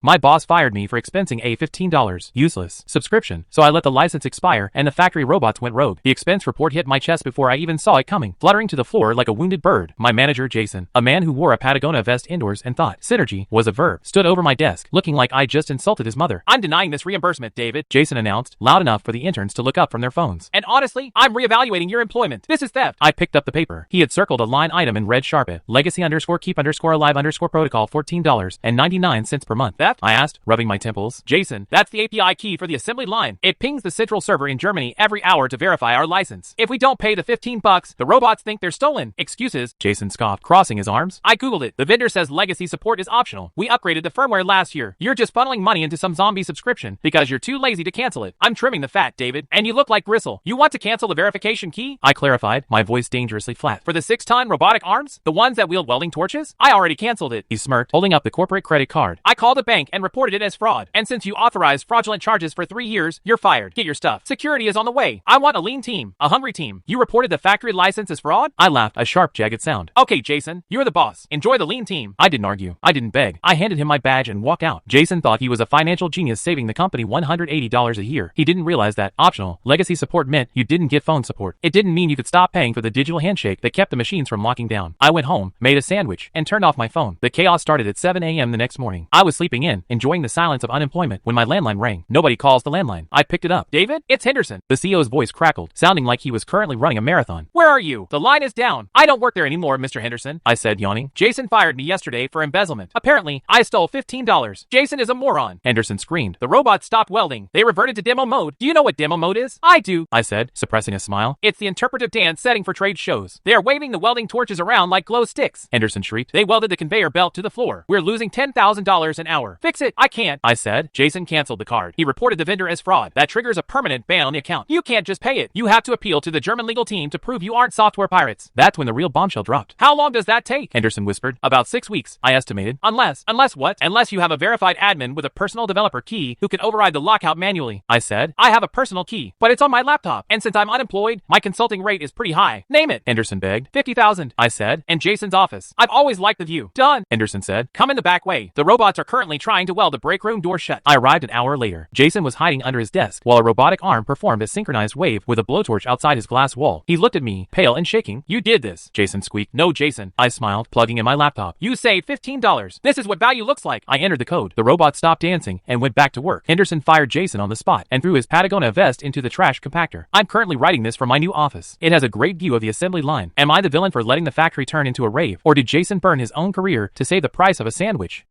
My boss fired me for expensing a $15 useless subscription, so I let the license expire and the factory robots went rogue. The expense report hit my chest before I even saw it coming, fluttering to the floor like a wounded bird. My manager, Jason, a man who wore a Patagonia vest indoors and thought synergy was a verb, stood over my desk, looking like I just insulted his mother. "I'm denying this reimbursement, David," Jason announced, loud enough for the interns to look up from their phones. "And honestly, I'm reevaluating your employment. This is theft." I picked up the paper. He had circled a line item in red sharpie. Legacy_keep_alive_protocol $14.99 per month. "Theft?" I asked, rubbing my temples. "Jason, that's the API key for the assembly line. It pings the central server in Germany every hour to verify our license. If we don't pay the $15, the robots think they're stolen." "Excuses," Jason scoffed, crossing his arms. "I googled it. The vendor says legacy support is optional. We upgraded the firmware last year. You're just funneling money into some zombie subscription because you're too lazy to cancel it. I'm trimming the fat, David. And you look like Gristle. You want to cancel the verification key?" I clarified, my voice dangerously flat. "For the 6-ton robotic arms? The ones that wield welding torches? I already canceled it." He smirked, holding up the corporate credit card. "I called a bank and reported it as fraud. And since you authorized fraudulent charges for 3 years, you're fired. Get your stuff. Security is on the way. I want a lean team. A hungry team. You reported the factory license as fraud?" I laughed, a sharp, jagged sound. "Okay, Jason, you're the boss. Enjoy the lean team." I didn't argue. I didn't beg. I handed him my badge and walked out. Jason thought he was a financial genius saving the company $180 a year. He didn't realize that optional legacy support meant you didn't get phone support. It didn't mean you could stop paying for the digital handshake that kept the machines from locking down. I went home, made a sandwich, and turned off my phone. The chaos started at 7 a.m. the next morning. I was sleeping in, enjoying the silence of unemployment, when my landline rang. Nobody calls the landline. I picked it up. "David, it's Henderson." The CEO's voice crackled, sounding like he was currently running a marathon. "Where are you? The line is down." "I don't work there anymore, Mr. Henderson," I said, yawning. "Jason fired me yesterday for embezzlement. Apparently, I stole $15. Jason is a moron." Henderson screamed. "The robots stopped welding. They reverted to demo mode. Do you know what demo mode is?" "I do," I said, suppressing a smile. "It's the interpretive dance setting for trade shows. They are waving the welding torches around like glow sticks." Henderson shrieked. "They welded the conveyor belt to the floor. We're losing $10,000 an hour. Fix it." "I can't," I said. Jason canceled the card. He reported the vendor as fraud. That triggers a permanent ban on the account. You can't just pay it. You have to appeal to the German legal team to prove you aren't software pirates. That's when the real bombshell dropped. "How long does that take?" Henderson whispered. "About 6 weeks, I estimated. Unless what? Unless you have a verified admin with a personal developer key who can override the lockout manually." I said. "I have a personal key, but it's on my laptop. And since I'm unemployed, my consulting rate is pretty high." "Name it," Henderson begged. $50,000, I said. "And Jason's office. I've always liked the view." "Done," Henderson said. "Come in the back way. The robots are currently trying to weld the break room door shut." I arrived an hour later. Jason was hiding under his desk while a robotic arm performed a synchronized wave with a blowtorch outside his glass wall. He looked at me, pale and shaking. "You did this," Jason squeaked. "No, Jason," I smiled, plugging in my laptop. "You saved $15. This is what value looks like." I entered the code. The robot stopped dancing and went back to work. Henderson fired Jason on the spot and threw his Patagonia vest into the trash compactor. I'm currently writing this from my new office. It has a great view of the assembly line. Am I the villain for letting the factory turn into a rave, or did Jason burn his own career to save the price of a sandwich?